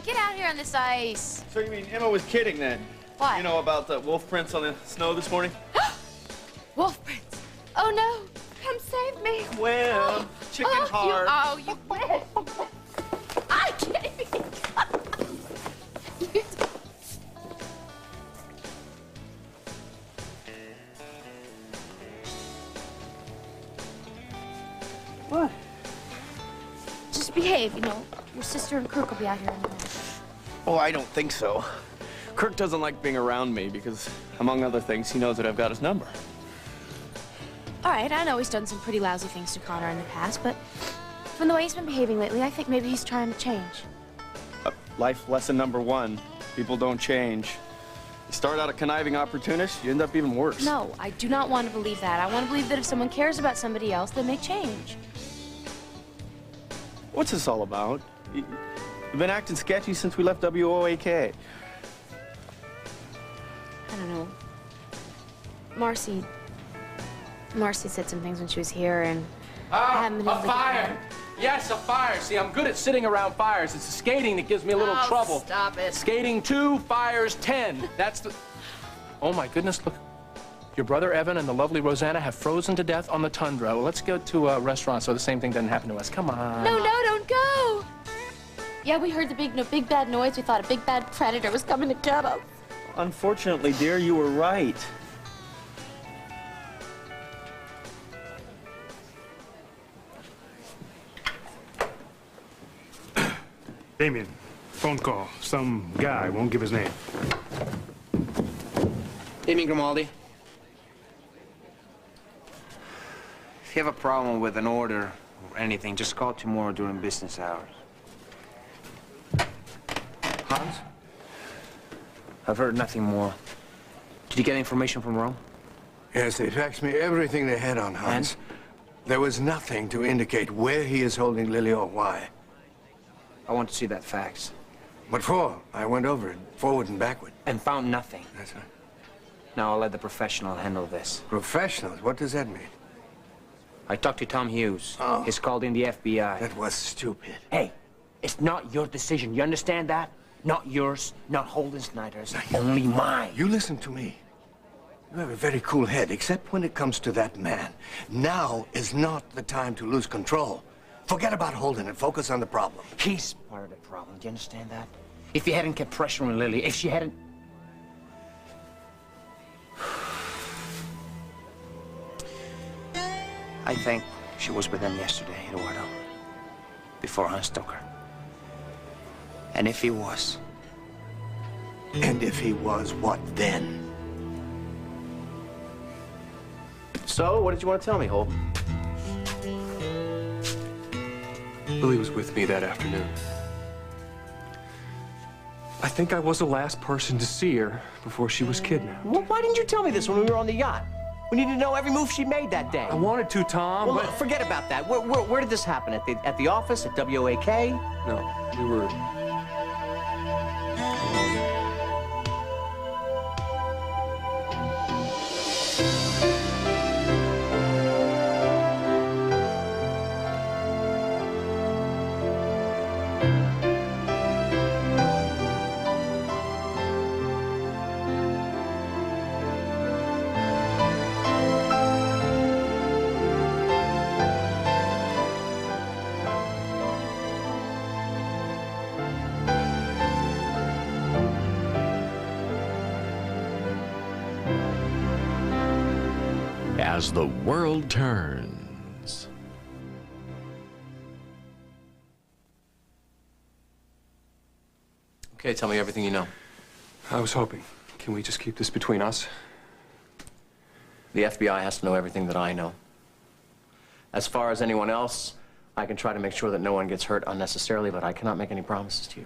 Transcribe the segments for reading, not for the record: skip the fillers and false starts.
get out here on this ice. So you mean Emma was kidding then? What? You know about the wolf prints on the snow this morning? Wolf prints. Oh, no. Come save me. Well, chicken heart. You wish. I can't even. What? Just behave, you know. Your sister and Kirk will be out here in a minute. Oh, I don't think so. Kirk doesn't like being around me because, among other things, he knows that I've got his number. All right, I know he's done some pretty lousy things to Connor in the past, but from the way he's been behaving lately, I think maybe he's trying to change. Life lesson number one, people don't change. You start out a conniving opportunist, you end up even worse. No, I do not want to believe that. I want to believe that if someone cares about somebody else, they may change. What's this all about? You've been acting sketchy since we left WOAK. I don't know. Marcy said some things when she was here, and I haven't been able to... A fire! Yes, a fire. See, I'm good at sitting around fires. It's the skating that gives me a little trouble. Stop it. Skating 2, fires 10. That's the... Oh, my goodness, look. Your brother Evan and the lovely Rosanna have frozen to death on the tundra. Well, let's go to a restaurant so the same thing doesn't happen to us. Come on. No, don't go. Yeah, we heard the big bad noise. We thought a big bad predator was coming to get us. Unfortunately, dear, you were right. Damien, phone call. Some guy, won't give his name. Damien Grimaldi. If you have a problem with an order or anything, just call tomorrow during business hours. Hans? I've heard nothing more. Did you get information from Rome? Yes, they faxed me everything they had on Hans. And? There was nothing to indicate where he is holding Lily or why. I want to see that fax. What for? I went over it, forward and backward. And found nothing. That's right. Now I'll let the professional handle this. Professionals? What does that mean? I talked to Tom Hughes. Oh. He's called in the FBI. That was stupid. Hey, it's not your decision. You understand that? Not yours, not Holden Snyder's, only mine. You listen to me. You have a very cool head, except when it comes to that man. Now is not the time to lose control. Forget about Holden and focus on the problem. He's part of the problem. Do you understand that? If you hadn't kept pressuring Lily, if she hadn't... I think she was with him yesterday, Eduardo. Before Hans took her. And if he was... And if he was, what then? So, what did you want to tell me, Holden? Lily was with me that afternoon. I think I was the last person to see her before she was kidnapped. Well, why didn't you tell me this when we were on the yacht? We need to know every move she made that day. I wanted to, Tom, Well, but... look, forget about that. Where did this happen? At the office? At WOAK? No, we were... As the world turns. Okay, tell me everything you know. I was hoping. Can we just keep this between us? The FBI has to know everything that I know. As far as anyone else, I can try to make sure that no one gets hurt unnecessarily, but I cannot make any promises to you.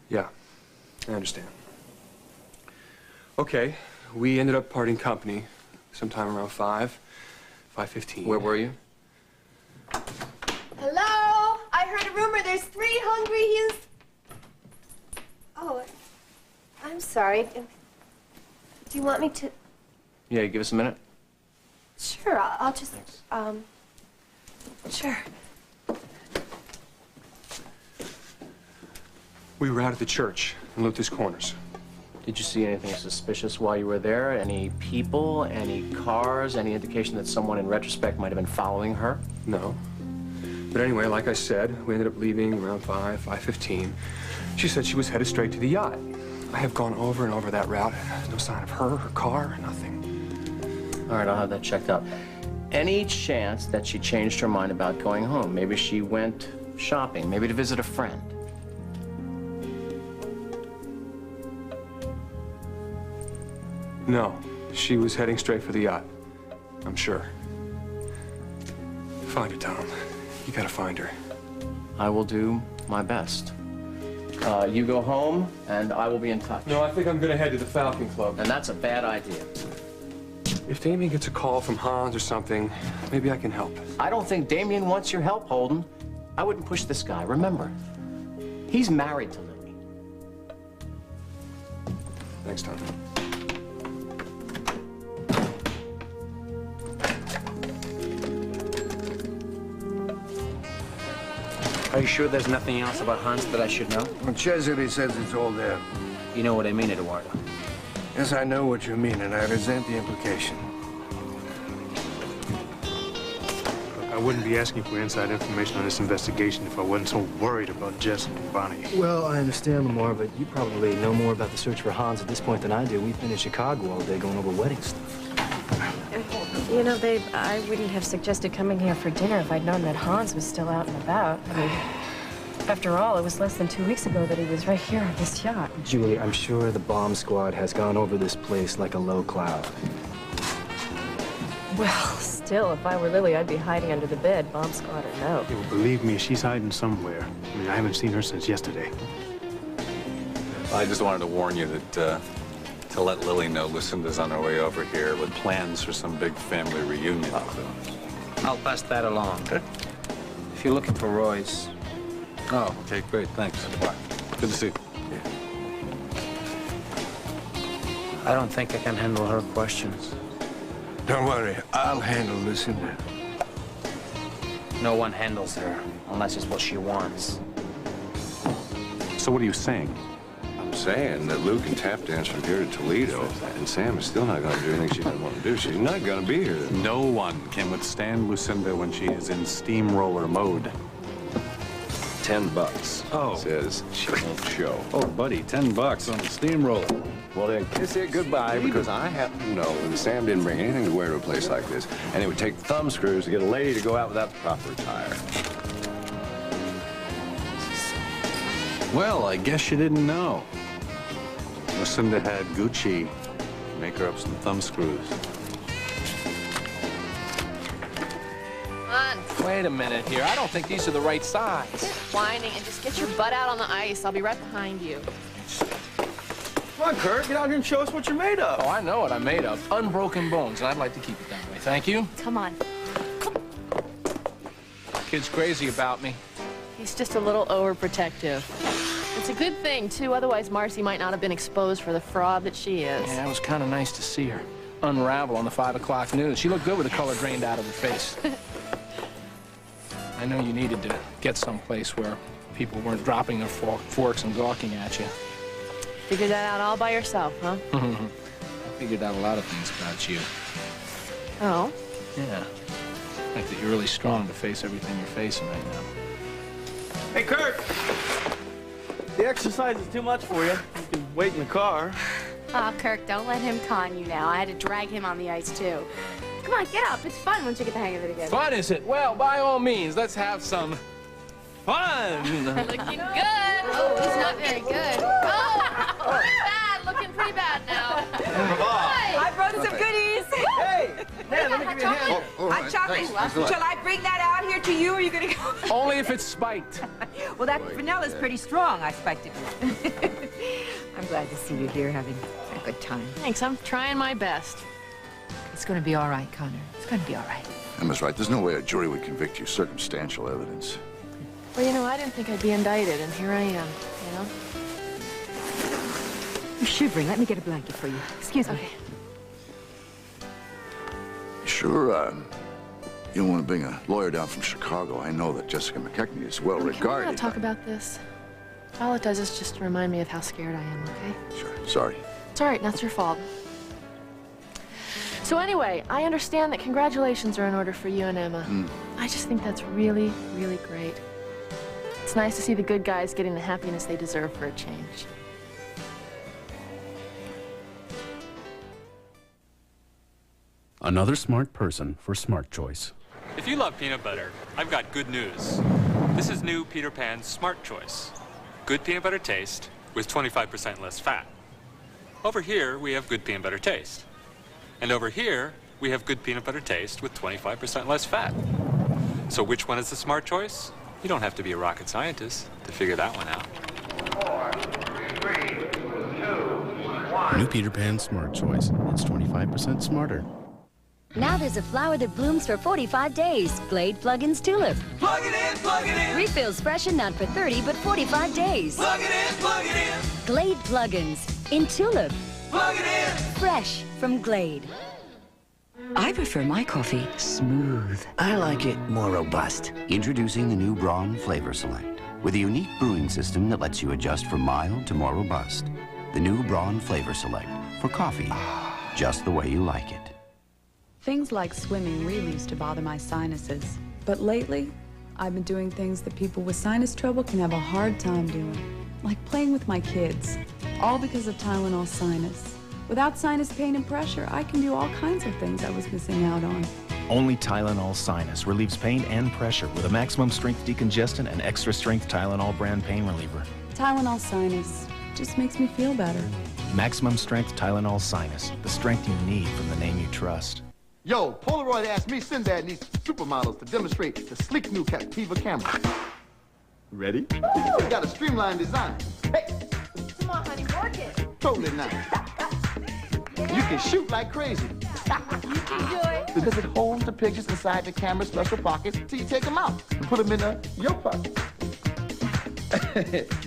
Yeah, I understand. Okay, we ended up parting company sometime around 5:15. Where were you? Hello? I heard a rumor there's 3 hungry Hughes. Oh, I'm sorry. Do you want me to? Yeah, give us a minute. Sure, I'll just, sure. We were out at the church in Luther's Corners. Did you see anything suspicious while you were there? Any people, any cars, any indication that someone in retrospect might have been following her? No. But anyway, like I said, we ended up leaving around 5:15. She said she was headed straight to the yacht. I have gone over and over that route. No sign of her car, nothing. All right, I'll have that checked out. Any chance that she changed her mind about going home? Maybe she went shopping, maybe to visit a friend. No, she was heading straight for the yacht. I'm sure. Find her, Tom. You gotta find her. I will do my best. You go home, and I will be in touch. No, I think I'm gonna head to the Falcon Club. And that's a bad idea. If Damien gets a call from Hans or something, maybe I can help. I don't think Damien wants your help, Holden. I wouldn't push this guy, remember. He's married to Lily. Thanks, Tom. Are you sure there's nothing else about Hans that I should know? Well, Cesare says it's all there. You know what I mean, Eduardo. Yes, I know what you mean, and I resent the implication. I wouldn't be asking for inside information on this investigation if I wasn't so worried about Jess and Bonnie. Well, I understand, Lamar, but you probably know more about the search for Hans at this point than I do. We've been in Chicago all day going over wedding stuff. You know, babe, I wouldn't have suggested coming here for dinner if I'd known that Hans was still out and about. I mean, after all, it was less than 2 weeks ago that he was right here on this yacht. Julie, I'm sure the bomb squad has gone over this place like a low cloud. Well, still, if I were Lily, I'd be hiding under the bed, bomb squad or no. Yeah, well, believe me, she's hiding somewhere. I mean, I haven't seen her since yesterday. I just wanted to warn you that, to let Lily know Lucinda's on her way over here with plans for some big family reunion. I'll pass that along. Okay. If you're looking for Royce. Oh, okay, great, thanks. Good to see you. I don't think I can handle her questions. Don't worry, I'll handle Lucinda. No one handles her unless it's what she wants. So what are you saying? I'm saying that Luke can tap dance from here to Toledo, and Sam is still not going to do anything she doesn't want to do. She's not going to be here. No one can withstand Lucinda when she is in steamroller mode. $10. Oh. Says she won't show. Oh, buddy, $10 on the steamroller. Well, then kiss it goodbye, because I happen to know that Sam didn't bring anything to wear to a place like this, and it would take thumb screws to get a lady to go out without the proper attire. Well, I guess you didn't know. Lucinda had Gucci make her up some thumb screws. Come on. Wait a minute here. I don't think these are the right size. Quit whining and just get your butt out on the ice. I'll be right behind you. Come on, Kurt, get out here and show us what you're made of. Oh, I know what I'm made of. Unbroken bones, and I'd like to keep it that way. Thank you. Come on. Kid's crazy about me. He's just a little overprotective. It's a good thing, too. Otherwise, Marcy might not have been exposed for the fraud that she is. Yeah, it was kind of nice to see her unravel on the 5 o'clock news. She looked good with the color drained out of her face. I know you needed to get someplace where people weren't dropping their forks and gawking at you. Figured that out all by yourself, huh? I figured out a lot of things about you. Oh? Yeah. Like that you're really strong to face everything you're facing right now. Hey, Kurt! The exercise is too much for you. You can wait in the car. Aw, Kirk, don't let him con you now. I had to drag him on the ice, too. Come on, get up. It's fun once you get the hang of it again. Fun, is it? Well, by all means, let's have some fun. Looking good. Oh, he's not very good. Oh, pretty bad. Looking pretty bad now. I brought some goodies. Hey, man, let me give you a hand. Hot chocolate. Shall I bring that out here to you, or are you going to go? Only if it's spiked. Well, that vanilla's pretty strong, I spiked it with. I'm glad to see you here having a good time. Thanks. I'm trying my best. It's going to be all right, Connor. It's going to be all right. Emma's right. There's no way a jury would convict you. Circumstantial evidence. Well, you know, I didn't think I'd be indicted, and here I am, you know? You're shivering. Let me get a blanket for you. Excuse me. Okay. Sure, you don't want to bring a lawyer down from Chicago. I know that Jessica McKechnie is well Can we regarded. not talk about this? All it does is just remind me of how scared I am, okay? Sure. Sorry. It's all right, that's your fault. So anyway, I understand that congratulations are in order for you and Emma. I just think that's really, really great. It's nice to see the good guys getting the happiness they deserve for a change. Another smart person for Smart Choice. If you love peanut butter, I've got good news. This is new Peter Pan Smart Choice. Good peanut butter taste with 25% less fat. Over here, we have good peanut butter taste. And over here, we have good peanut butter taste with 25% less fat. So which one is the smart choice? You don't have to be a rocket scientist to figure that one out. 4, 3, 2, 1. New Peter Pan Smart Choice. It's 25% smarter. Now there's a flower that blooms for 45 days. Glade Plug-ins Tulip. Plug it in, plug it in. Refills freshen not for 30, but 45 days. Plug it in, plug it in. Glade Plug-ins in Tulip. Plug it in. Fresh from Glade. I prefer my coffee smooth. I like it more robust. Introducing the new Braun Flavor Select, with a unique brewing system that lets you adjust from mild to more robust. The new Braun Flavor Select, for coffee, just the way you like it. Things like swimming really used to bother my sinuses. But lately, I've been doing things that people with sinus trouble can have a hard time doing. Like playing with my kids. All because of Tylenol Sinus. Without sinus pain and pressure, I can do all kinds of things I was missing out on. Only Tylenol Sinus relieves pain and pressure with a maximum strength decongestant and extra strength Tylenol brand pain reliever. Tylenol Sinus just makes me feel better. Maximum strength Tylenol Sinus, the strength you need from the name you trust. Yo, Polaroid asked me Sinbad needs supermodels to demonstrate the sleek new Captiva camera. Ready? It's got a streamlined design. Hey! Come on, honey, work it. Totally nice. You can shoot like crazy. You can do it. Because it holds the pictures inside the camera's special pockets till you take them out and put them in your pocket.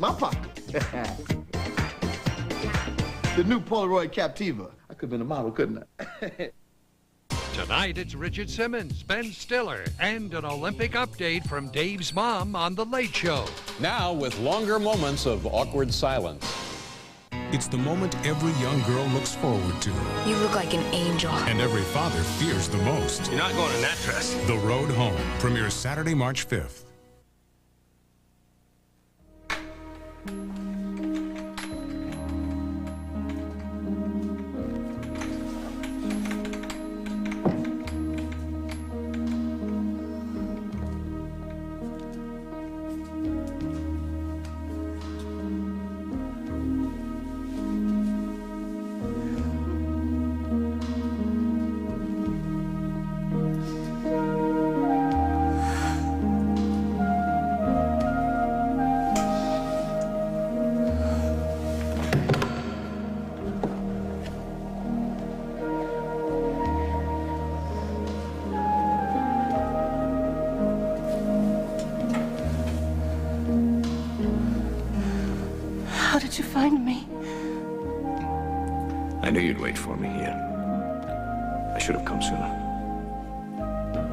My pocket. The new Polaroid Captiva. I could have been a model, couldn't I? Tonight, it's Richard Simmons, Ben Stiller, and an Olympic update from Dave's mom on The Late Show. Now, with longer moments of awkward silence. It's the moment every young girl looks forward to. You look like an angel. And every father fears the most. You're not going in that dress. The Road Home premieres Saturday, March 5th. How did you find me? I knew you'd wait for me here. I should have come sooner.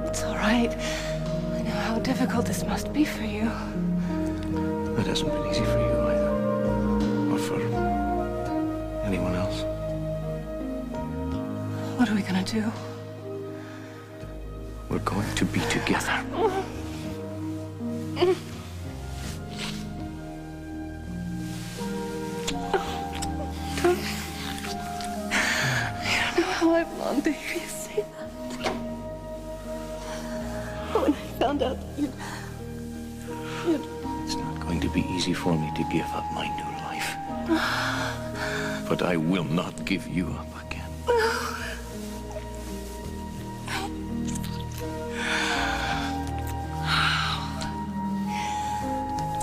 It's all right. I know how difficult this must be for you. It hasn't been easy for you either. Or for anyone else. What are we gonna do? We're going to be together. I don't know how I've longed to hear you say that. When I found out that you'd... It's not going to be easy for me to give up my new life. But I will not give you up again.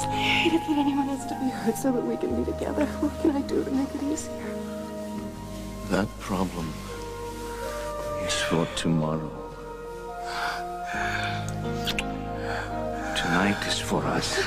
I hate it that anyone has to be hurt so that we can be together. What can I do to make it easier? That problem is for tomorrow. Tonight is for us.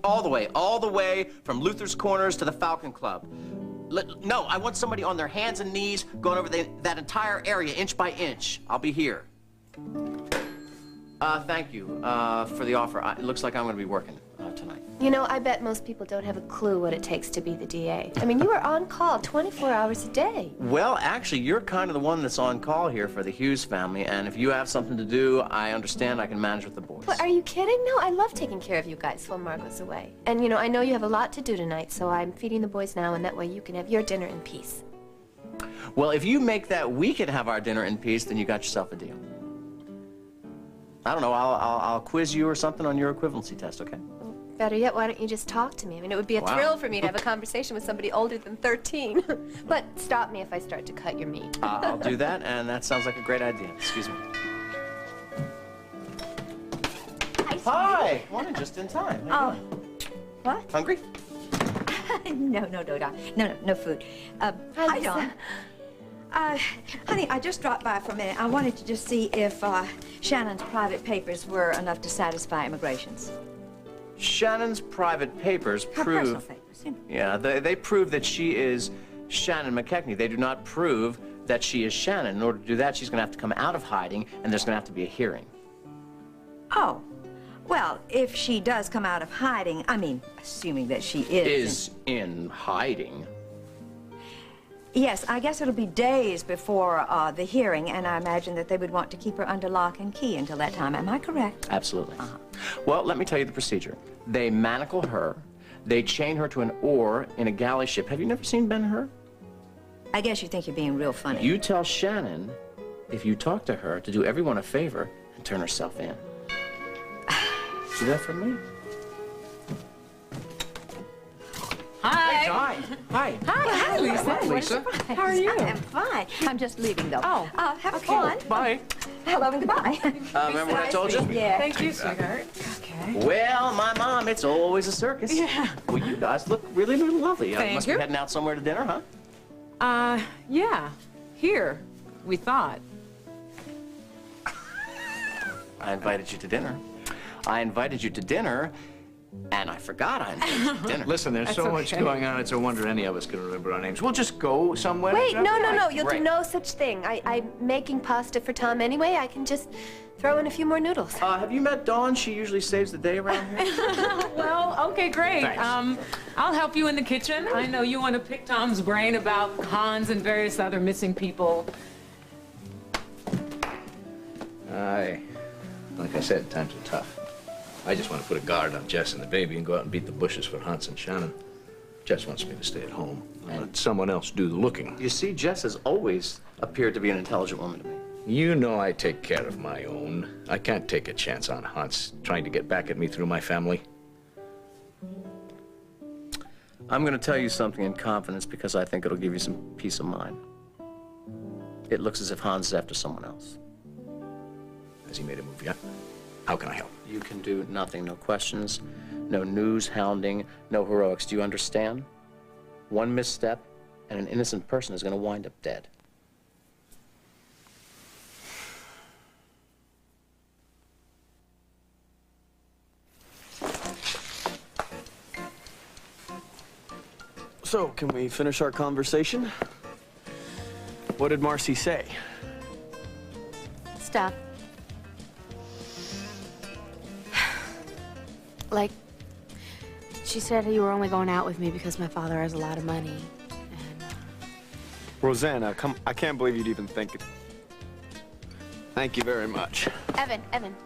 All the way from Luther's Corners to the Falcon Club. No, I want somebody on their hands and knees going over that entire area, inch by inch. I'll be here. Thank you for the offer. It looks like I'm going to be working tonight. You know, I bet most people don't have a clue what it takes to be the DA. I mean, you are on call 24 hours a day. Well, actually, you're kind of the one that's on call here for the Hughes family, and if you have something to do, I understand I can manage with the boys. But are you kidding? No, I love taking care of you guys while Margot's away. And, you know, I know you have a lot to do tonight, so I'm feeding the boys now, and that way you can have your dinner in peace. Well, if you make that we can have our dinner in peace, then you got yourself a deal. I don't know, I'll quiz you or something on your equivalency test, okay? Better yet, why don't you just talk to me? I mean, it would be a thrill for me to have a conversation with somebody older than 13. But stop me if I start to cut your meat. I'll do that, and that sounds like a great idea. Excuse me. Hi! Morning, just in time. How you doing? What? Hungry? No food. Hi, Dawn. Honey, I just dropped by for a minute. I wanted to just see if Shannon's private papers were enough to satisfy immigrations. Shannon's private papers Her prove... personal papers, you know. Yeah, they prove that she is Shannon McKechnie. They do not prove that she is Shannon. In order to do that, she's going to have to come out of hiding, and there's going to have to be a hearing. Oh. Well, if she does come out of hiding, I mean, assuming that she is in hiding. Yes, I guess it'll be days before the hearing, and I imagine that they would want to keep her under lock and key until that time. Am I correct? Absolutely. Well, let me tell you the procedure. They manacle her. They chain her to an oar in a galley ship. Have you never seen Ben-Hur? I guess you think you're being real funny. You tell Shannon, if you talk to her, to do everyone a favor and turn herself in. Do that for me. Hi. Hey, Di. Hi. Hi, Lisa. Hi, Lisa. How are you? I'm fine. I'm just leaving, though. Oh, have fun. Bye. Hello and goodbye. Remember what I told you? Yeah. Thank you, sweetheart. Okay. Well, my mom, it's always a circus. Yeah. Well, you guys look really, really lovely. Thank must you. be heading out somewhere to dinner, huh? Yeah. Here, we thought. I invited you to dinner. And I forgot I invited you to dinner. Listen, there's so much going on, it's a wonder any of us can remember our names. We'll just go somewhere. Wait, no. You'll do no such thing. I'm making pasta for Tom anyway. I can just throw in a few more noodles. Have you met Dawn? She usually saves the day around here. Well, okay, great. Thanks. I'll help you in the kitchen. I know you want to pick Tom's brain about Hans and various other missing people. Like I said, times are tough. I just want to put a guard on Jess and the baby and go out and beat the bushes for Hans and Shannon. Jess wants me to stay at home and let someone else do the looking. You see, Jess has always appeared to be an intelligent woman to me. You know I take care of my own. I can't take a chance on Hans trying to get back at me through my family. I'm going to tell you something in confidence because I think it'll give you some peace of mind. It looks as if Hans is after someone else. Has he made a move yet? How can I help? You can do nothing. No questions, no news hounding, no heroics. Do you understand? One misstep, and an innocent person is going to wind up dead. So, can we finish our conversation? What did Marcy say? Stop. Like, she said you were only going out with me because my father has a lot of money. And, Rosanna, I can't believe you'd even think it. Thank you very much. Evan,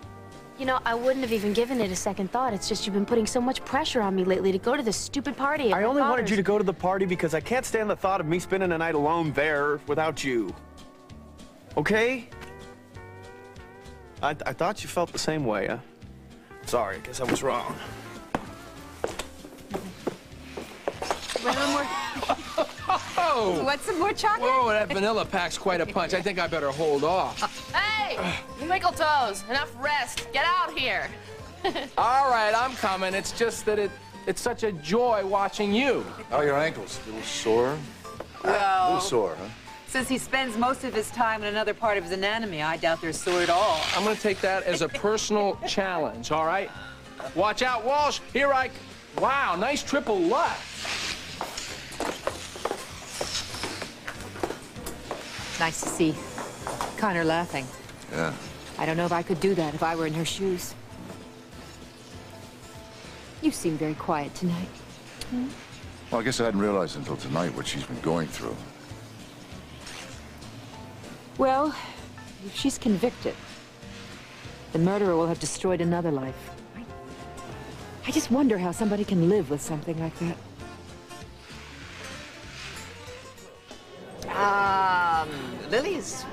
you know, I wouldn't have even given it a second thought. It's just you've been putting so much pressure on me lately to go to this stupid party. I only wanted you to go to the party because I can't stand the thought of me spending a night alone there without you. Okay? I thought you felt the same way. Sorry, I guess I was wrong. Oh! Want some more chocolate? Whoa, that vanilla packs quite a punch. I think I better hold off. Hey! Twinkle toes, enough rest. Get out here. All right, I'm coming. It's just that it's such a joy watching you. How are your ankles? A little sore? Well, A little sore, huh? since he spends most of his time in another part of his anatomy, I doubt they're sore at all. I'm going to take that as a personal challenge, all right? Watch out, Walsh. Here I... Wow, nice triple luck. Nice to see Connor laughing. Yeah. I don't know if I could do that if I were in her shoes. You seem very quiet tonight. Hmm? Well, I guess I hadn't realized until tonight what she's been going through. Well, if she's convicted, the murderer will have destroyed another life. I just wonder how somebody can live with something like that. Lily's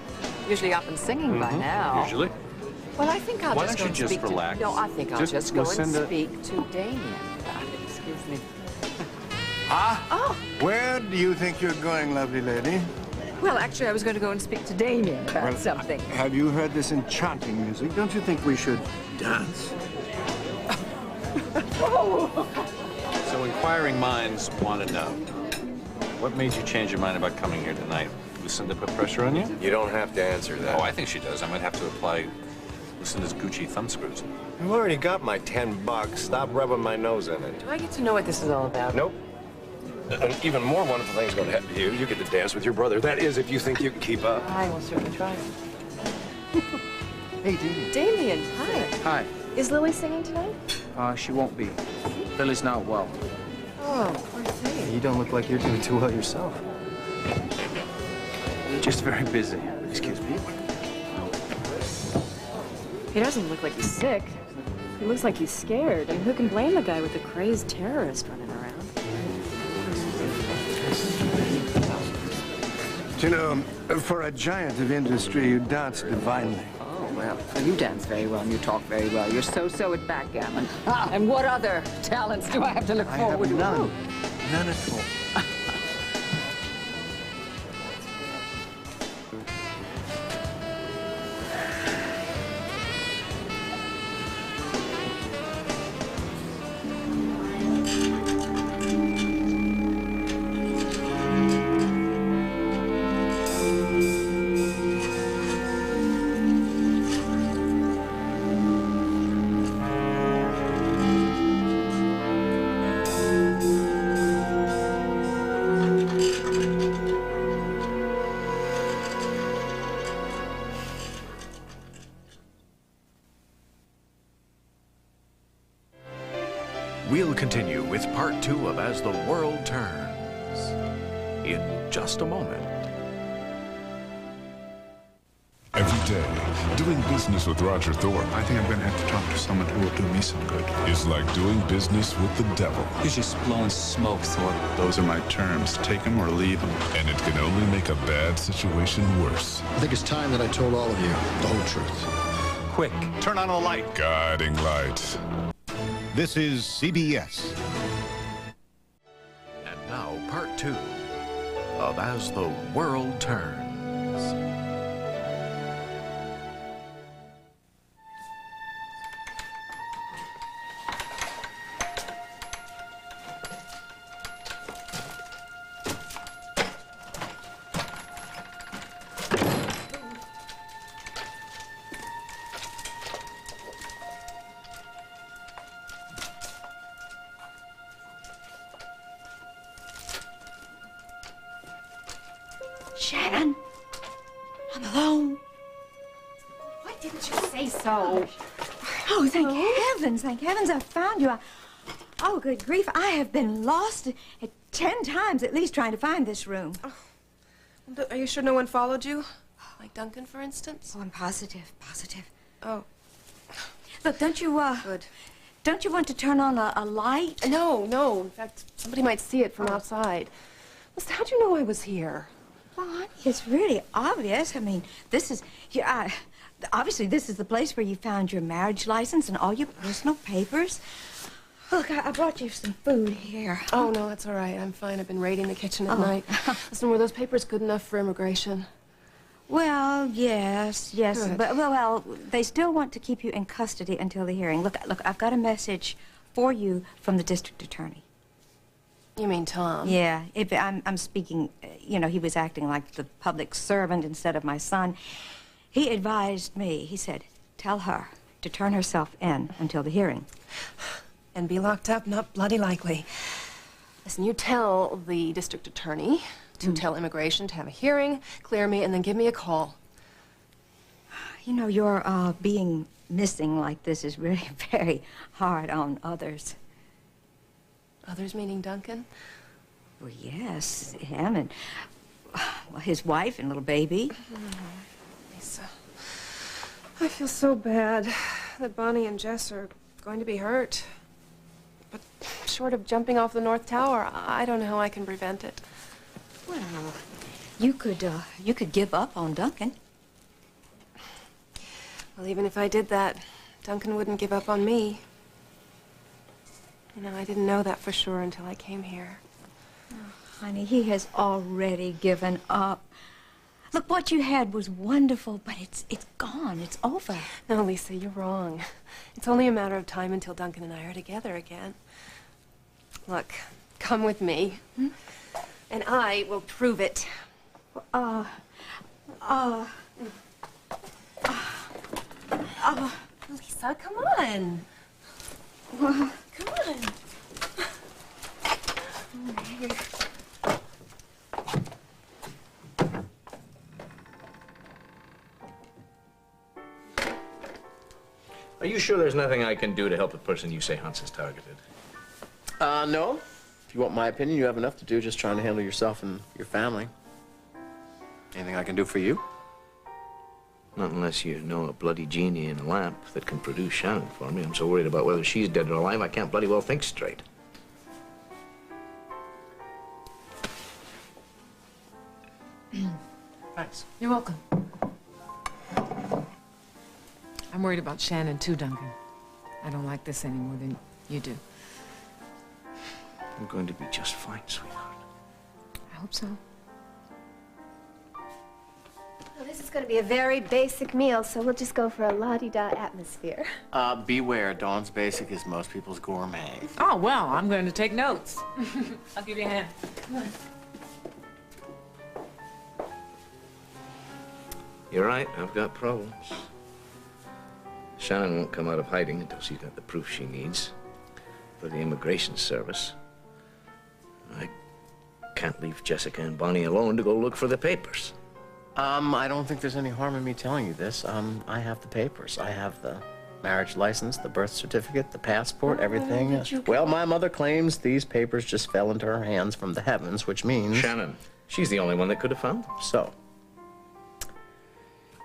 usually up and singing by now. Usually. Well, I think I'll Why just don't go you and just speak relax? to... No, I think I'll just go listen and speak to Damien. Excuse me. Ah? Where do you think you're going, lovely lady? Well, actually, I was going to go and speak to Damien about something. Have you heard this enchanting music? Don't you think we should dance? So inquiring minds want to know. What made you change your mind about coming here tonight? Lucinda put pressure on you? You don't have to answer that. Oh, I think she does. I might have to apply Lucinda's Gucci thumb screws. I've already got my $10. Stop rubbing my nose in it. Do I get to know what this is all about? Nope. An even more wonderful thing's going to happen to you. You get to dance with your brother. That is, if you think you can keep up. I will certainly try. Hey, Damien. Damien, hi. Hi. Is Lily singing tonight? She won't be. Lily's not well. Oh, poor thing. You don't look like you're doing too well yourself. Just very busy. Excuse me. He doesn't look like he's sick. He looks like he's scared. I mean, who can blame the guy with the crazed terrorist running around? You know, for a giant of industry, you dance divinely. Oh, well, you dance very well and you talk very well. You're so-so at backgammon. And what other talents do I have to look forward to? None. None at all. We'll continue with part 2 of As the World Turns in just a moment. Every day, doing business with Roger Thorpe. I think I'm going to have to talk to someone who will do me some good. Is like doing business with the devil. You're just blowing smoke, Thorpe. Those are my terms. Take them or leave them. And it can only make a bad situation worse. I think it's time that I told all of you the whole truth. Quick, turn on a light. Guiding light. This is CBS. And now, part 2 of As the World Turns. Shannon, I'm alone. Why didn't you say so? Oh, thank heavens I found you. Oh, good grief, I have been lost 10 times at least trying to find this room. Oh. Are you sure no one followed you? Like Duncan, for instance? Oh, I'm positive. Oh. Look, don't you want to turn on a light? No. In fact, somebody might see it from outside. Listen, how'd you know I was here? Well, honey, it's really obvious. I mean, obviously this is the place where you found your marriage license and all your personal papers. Look, I brought you some food here. Oh, no, that's all right. I'm fine. I've been raiding the kitchen at night. Listen, were those papers good enough for immigration? Well, yes. Good. But, well, they still want to keep you in custody until the hearing. Look, I've got a message for you from the district attorney. You mean Tom? Yeah, I'm speaking, he was acting like the public servant instead of my son. He advised me, he said, tell her to turn herself in until the hearing. And be locked up? Not bloody likely. Listen, you tell the district attorney to tell immigration to have a hearing, clear me, and then give me a call. You know, your being missing like this is really very hard on others. Others meaning Duncan? Well, yes, him and well, his wife and little baby. Lisa, I feel so bad that Bonnie and Jess are going to be hurt. But short of jumping off the North Tower, I don't know how I can prevent it. Well, you could give up on Duncan. Well, even if I did that, Duncan wouldn't give up on me. You know, I didn't know that for sure until I came here. Oh, honey, he has already given up. Look, what you had was wonderful, but it's gone. It's over. No, Lisa, you're wrong. It's only a matter of time until Duncan and I are together again. Look, come with me, and I will prove it. Lisa, come on. Come on. Are you sure there's nothing I can do to help the person you say Hans is targeted? No. If you want my opinion, you have enough to do just trying to handle yourself and your family. Anything I can do for you? Not unless you know a bloody genie in a lamp that can produce Shannon for me. I'm so worried about whether she's dead or alive, I can't bloody well think straight. Thanks. You're welcome. I'm worried about Shannon too, Duncan. I don't like this any more than you do. I'm going to be just fine, sweetheart. I hope so. Well, this is going to be a very basic meal, so we'll just go for a la-di-da atmosphere. Beware, Dawn's basic is most people's gourmet. Oh, well, I'm going to take notes. I'll give you a hand. Come on. You're right, I've got problems. Shannon won't come out of hiding until she's got the proof she needs for the Immigration Service. I can't leave Jessica and Bonnie alone to go look for the papers. I don't think there's any harm in me telling you this. I have the papers. I have the marriage license, the birth certificate, the passport, everything. Well, my mother claims these papers just fell into her hands from the heavens, which means... Shannon, she's the only one that could have found them. So,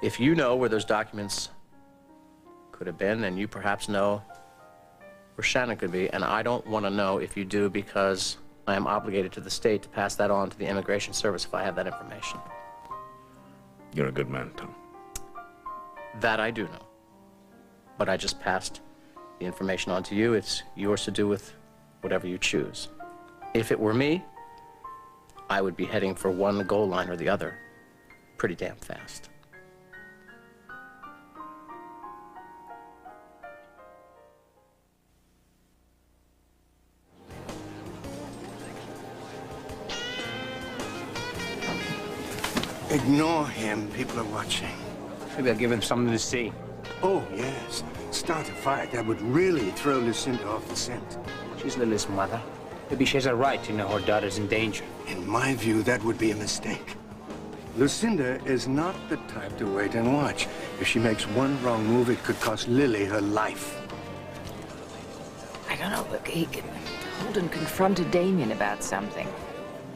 if you know where those documents could have been, and you perhaps know where Shannon could be, and I don't want to know if you do because I am obligated to the state to pass that on to the Immigration Service if I have that information. You're a good man, Tom. That I do know. But I just passed the information on to you. It's yours to do with whatever you choose. If it were me, I would be heading for one goal line or the other pretty damn fast. Ignore him. People are watching. Maybe I'll give him something to see. Oh, yes. Start a fight. That would really throw Lucinda off the scent. She's Lily's mother. Maybe she has a right to know her daughter's in danger. In my view, that would be a mistake. Lucinda is not the type to wait and watch. If she makes one wrong move, it could cost Lily her life. I don't know, look, Holden confronted Damien about something.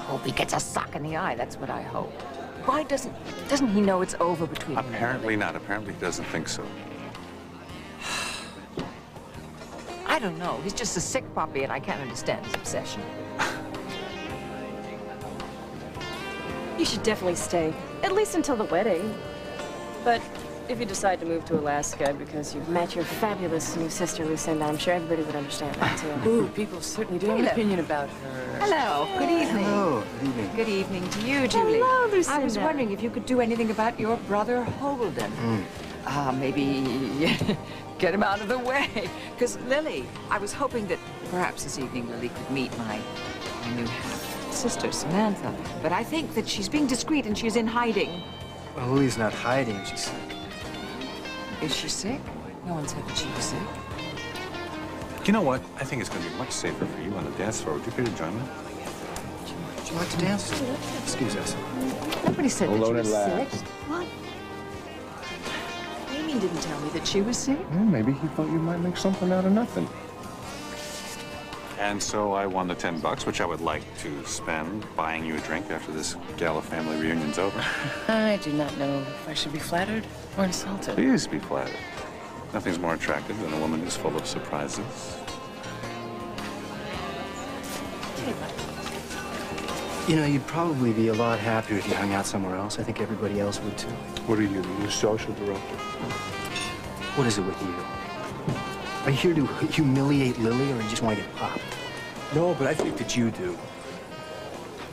Hope he gets a sock in the eye, that's what I hope. Why doesn't he know it's over between them? Apparently not. Apparently he doesn't think so. I don't know. He's just a sick puppy, and I can't understand his obsession. You should definitely stay, at least until the wedding. But if you decide to move to Alaska because you've met your fabulous new sister, Lucinda, I'm sure everybody would understand that, too. Ooh, people certainly do have an opinion about her. Hello. Good evening. Hello. Good evening. Good evening to you, Julie. Hello, Lucinda. I was wondering if you could do anything about your brother, Holden. Maybe get him out of the way. Because Lily, I was hoping that perhaps this evening Lily could meet my new half-sister, Samantha. But I think that she's being discreet and she's in hiding. Well, Lily's not hiding. She's sick. Is she sick? No one said that she was sick. You know what? I think it's going to be much safer for you on the dance floor. Would you care to join me? Would you like to dance? Excuse us. Nobody said that Alone you were at sick. last. What? Amy didn't tell me that she was sick. Well, maybe he thought you might make something out of nothing. And so I won the $10, which I would like to spend buying you a drink after this gala family reunion's over. I do not know if I should be flattered or insulted. Please be flattered. Nothing's more attractive than a woman who's full of surprises. You know, you'd probably be a lot happier if you hung out somewhere else. I think everybody else would, too. What are you, the new social director? What is it with you? Are you here to humiliate Lily, or you just want to get popped? No, but I think that you do.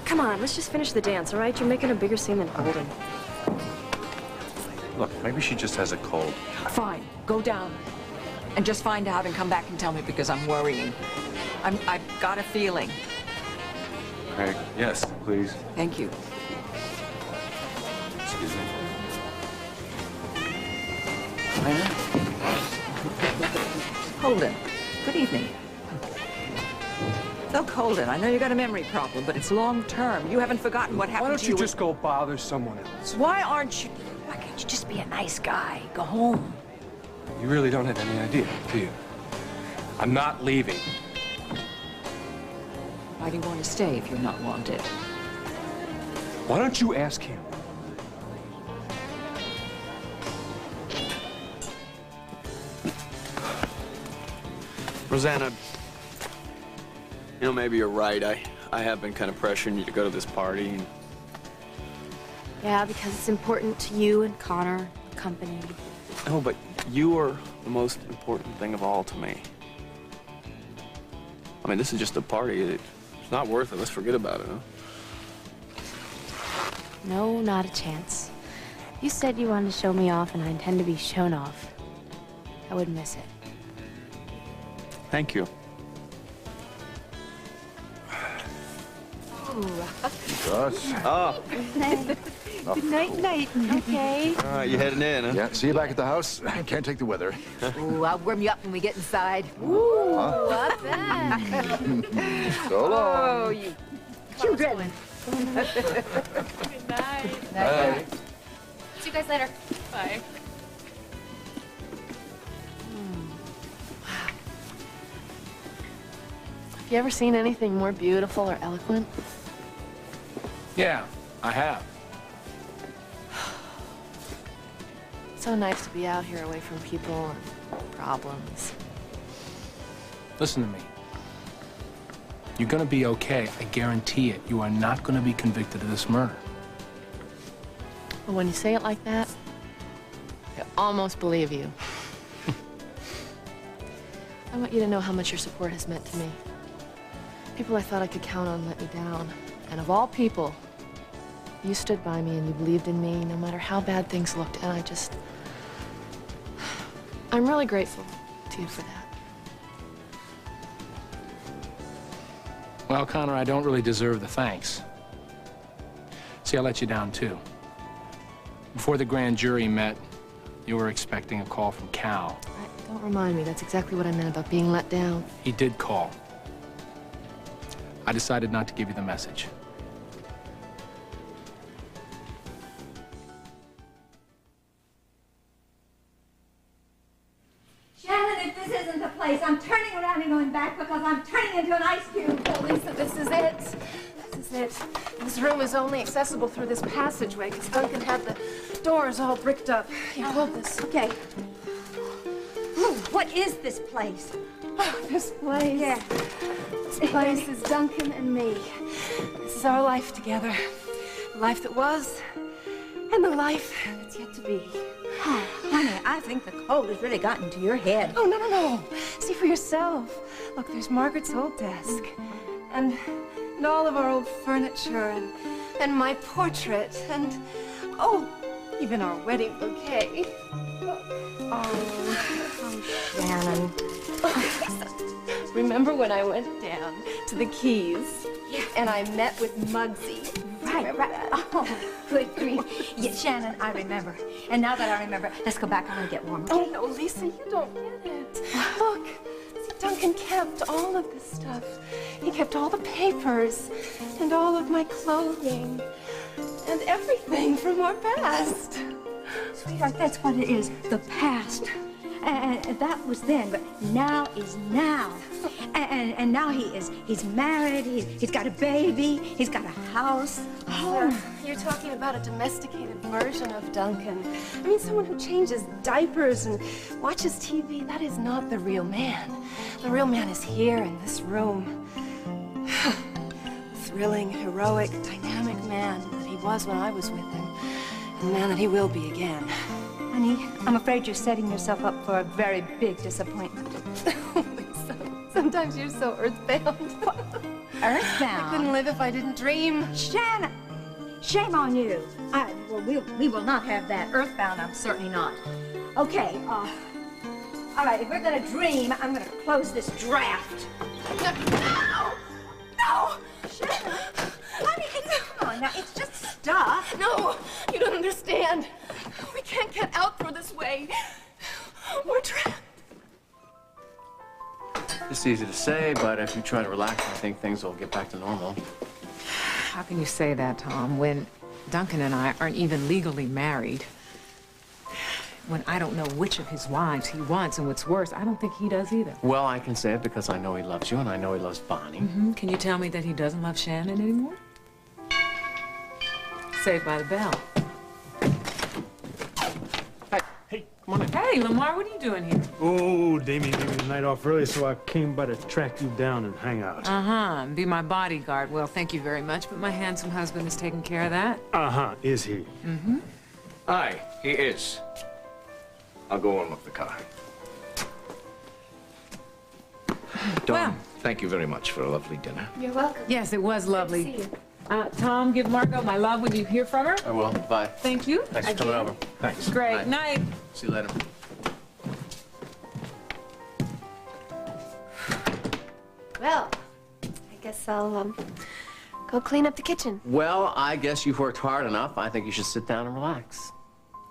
Come on, let's just finish the dance, all right? You're making a bigger scene than Holden. Look, maybe she just has a cold. Fine, go down. And just find out and come back and tell me because I'm worrying. I've got a feeling. Craig, yes, please. Thank you. Excuse me. Holden, good evening. Look, Holden, I know you got a memory problem, but it's long term. You haven't forgotten what happened to you. Why don't you just go bother someone else? Why aren't you? Why can't you just be a nice guy? Go home. You really don't have any idea, do you? I'm not leaving. Why do you want to stay if you're not wanted? Why don't you ask him? Rosanna, you know, maybe you're right. I have been kind of pressuring you to go to this party. And... Yeah, because it's important to you and Connor, the company. No, but you are the most important thing of all to me. I mean, this is just a party. It's not worth it. Let's forget about it, huh? No, not a chance. You said you wanted to show me off, and I intend to be shown off. I wouldn't miss it. Thank you. Gus? Oh. Good night, night. Okay. All right, you heading in, huh? Yeah, see you back at the house. Can't take the weather. Ooh, I'll warm you up when we get inside. Ooh, what's that? So long. Oh, you children. Good night. Bye. See you guys later. Bye. Have you ever seen anything more beautiful or eloquent? Yeah, I have. So nice to be out here away from people and problems. Listen to me. You're gonna be okay, I guarantee it. You are not gonna be convicted of this murder. But when you say it like that, I almost believe you. I want you to know how much your support has meant to me. People I thought I could count on let me down. And of all people, you stood by me and you believed in me no matter how bad things looked. And I'm really grateful to you for that. Well, Connor, I don't really deserve the thanks. See, I let you down, too. Before the grand jury met, you were expecting a call from Cal. Don't remind me. That's exactly what I meant about being let down. He did call. I decided not to give you the message. Shannon, if this isn't the place, I'm turning around and going back because I'm turning into an ice cube. Oh, Lisa, this is it. This is it. This room is only accessible through this passageway because Duncan had the doors all bricked up. Here, hold this. Okay. Ooh, what is this place? Oh, this place. Yeah. This place is Duncan and me. This is our life together. The life that was and the life that's yet to be. Oh, honey, I think the cold has really gotten to your head. Oh, no, no, no. See for yourself. Look, there's Margaret's old desk. And all of our old furniture and my portrait and, oh, even our wedding bouquet. Oh, Shannon. Remember when I went down to the Keys and I met with Muggsy? Right. Oh, good grief. Yeah, Shannon, I remember. And now that I remember, let's go back. I want to get warm. Oh, no, Lisa, you don't get it. Look, see, Duncan kept all of this stuff. He kept all the papers and all of my clothing and everything from our past. Sweetheart, that's what it is, the past. And that was then, but now is now. And now he's married, he's got a baby, he's got a house. Oh, you're talking about a domesticated version of Duncan. I mean, someone who changes diapers and watches TV. That is not the real man. The real man is here in this room. Thrilling, heroic, dynamic man that he was when I was with him. And the man that he will be again. Honey, I'm afraid you're setting yourself up for a very big disappointment. Sometimes you're so earthbound. Earthbound? I couldn't live if I didn't dream. Shannon! Shame on you. Well, we will not have that. Earthbound, I'm certainly not. Okay, all right, if we're gonna dream, I'm gonna close this draft. No! No! Shannon! Honey, come on now, it's just stuff. No, you don't understand. We can't get out through this way. We're trapped. It's easy to say, but if you try to relax, I think things will get back to normal. How can you say that, Tom, when Duncan and I aren't even legally married? When I don't know which of his wives he wants, and what's worse, I don't think he does either. Well, I can say it because I know he loves you, and I know he loves Bonnie. Can you tell me that he doesn't love Shannon anymore? Saved by the Bell. Hey, come on in. Hey, Lamar, what are you doing here? Oh, Damien gave me the night off early, so I came by to track you down and hang out. Uh-huh, be my bodyguard. Well, thank you very much, but my handsome husband is taking care of that. Uh-huh, is he? Mm-hmm. Aye, he is. I'll go warm up the car. Dawn, thank you very much for a lovely dinner. You're welcome. Yes, it was lovely. Good to see you. Tom, give Margot my love when you hear from her. I will. Bye. Thank you. Thanks for coming over. Thanks. Great. Bye. Night. See you later. Well, I guess I'll, go clean up the kitchen. Well, I guess you've worked hard enough. I think you should sit down and relax.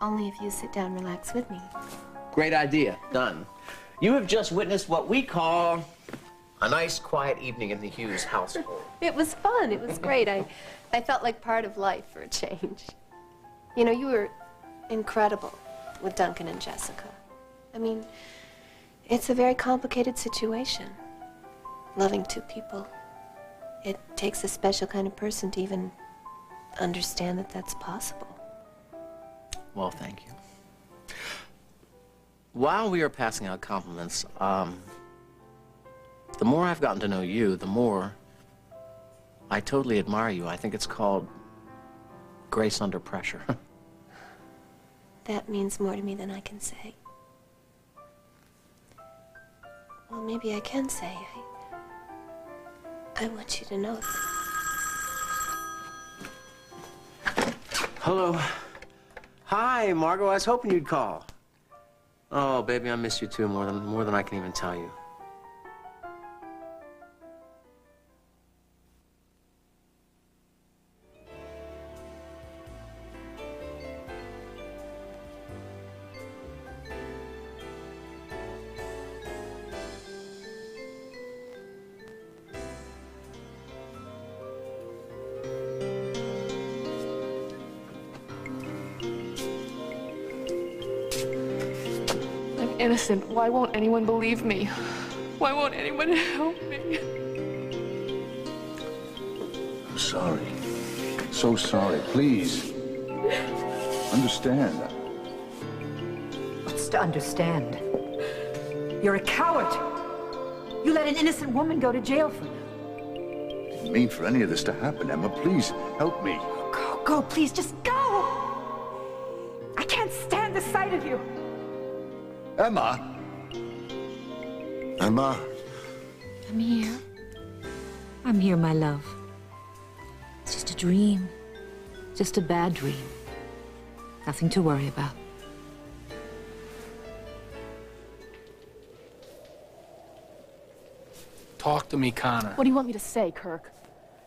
Only if you sit down and relax with me. Great idea. Done. You have just witnessed what we call a nice, quiet evening in the Hughes household. It was fun. It was great. I felt like part of life for a change. You know, you were incredible with Duncan and Jessica. I mean, it's a very complicated situation. Loving two people. It takes a special kind of person to even understand that that's possible. Well, thank you. While we are passing out compliments, the more I've gotten to know you, the more I totally admire you. I think it's called grace under pressure. That means more to me than I can say. Well, maybe I can say. I want you to know that. Hello. Hi, Margot. I was hoping you'd call. Oh, baby, I miss you too more than I can even tell you. Innocent. Why won't anyone believe me? Why won't anyone help me? I'm sorry. So sorry. Please. Understand. What's to understand? You're a coward. You let an innocent woman go to jail for you. Didn't mean for any of this to happen, Emma. Please, help me. Go, please, just go! I can't stand the sight of you. Emma! Emma? I'm here. I'm here, my love. It's just a dream. Just a bad dream. Nothing to worry about. Talk to me, Connor. What do you want me to say, Kirk?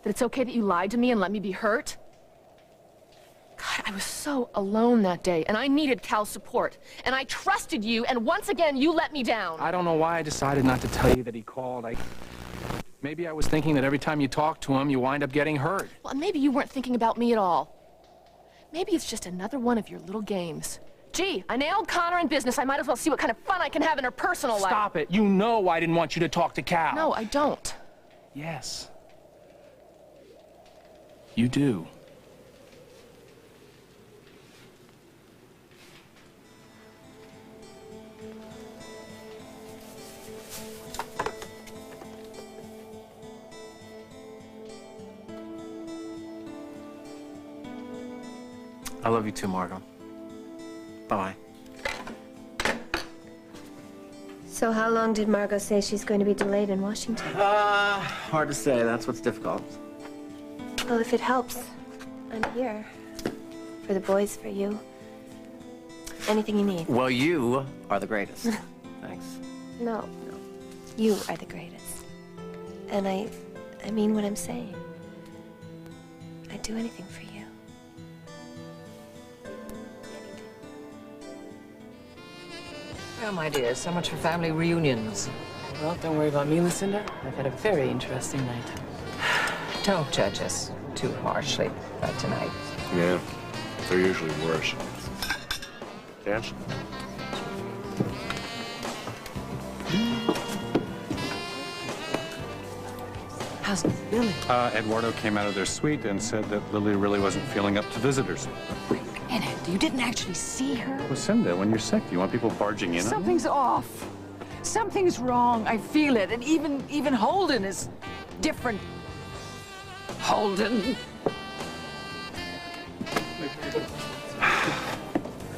That it's okay that you lied to me and let me be hurt? God, I was so so alone that day, and I needed Cal's support. And I trusted you, and once again, you let me down. I don't know why I decided not to tell you that he called. Maybe I was thinking that every time you talk to him, you wind up getting hurt. Well, maybe you weren't thinking about me at all. Maybe it's just another one of your little games. Gee, I nailed Connor in business. I might as well see what kind of fun I can have in her personal life. Stop it. You know I didn't want you to talk to Cal. No, I don't. Yes. You do. I love you too, Margot. Bye-bye. So how long did Margot say she's going to be delayed in Washington? Hard to say. That's what's difficult. Well, if it helps, I'm here. For the boys, for you. Anything you need. Well, you are the greatest. Thanks. No. You are the greatest. And I mean what I'm saying. I'd do anything for you. Well, my dear, so much for family reunions. Well, don't worry about me, Lucinda. I've had a very interesting night. Don't judge us too harshly by tonight. Yeah, they're usually worse. Dance? How's Lily? Eduardo came out of their suite and said that Lily really wasn't feeling up to visitors. And you didn't actually see her? Lucinda, when you're sick, do you want people barging in on you? Something's off. Something's wrong. I feel it. And even Holden is different. Holden.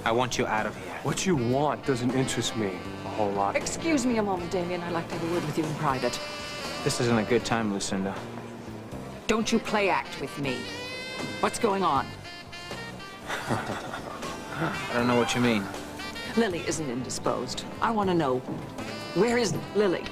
I want you out of here. What you want doesn't interest me a whole lot. Excuse me a moment, Damien. I'd like to have a word with you in private. This isn't a good time, Lucinda. Don't you play act with me. What's going on? I don't know what you mean. Lily isn't indisposed. I want to know, where is Lily?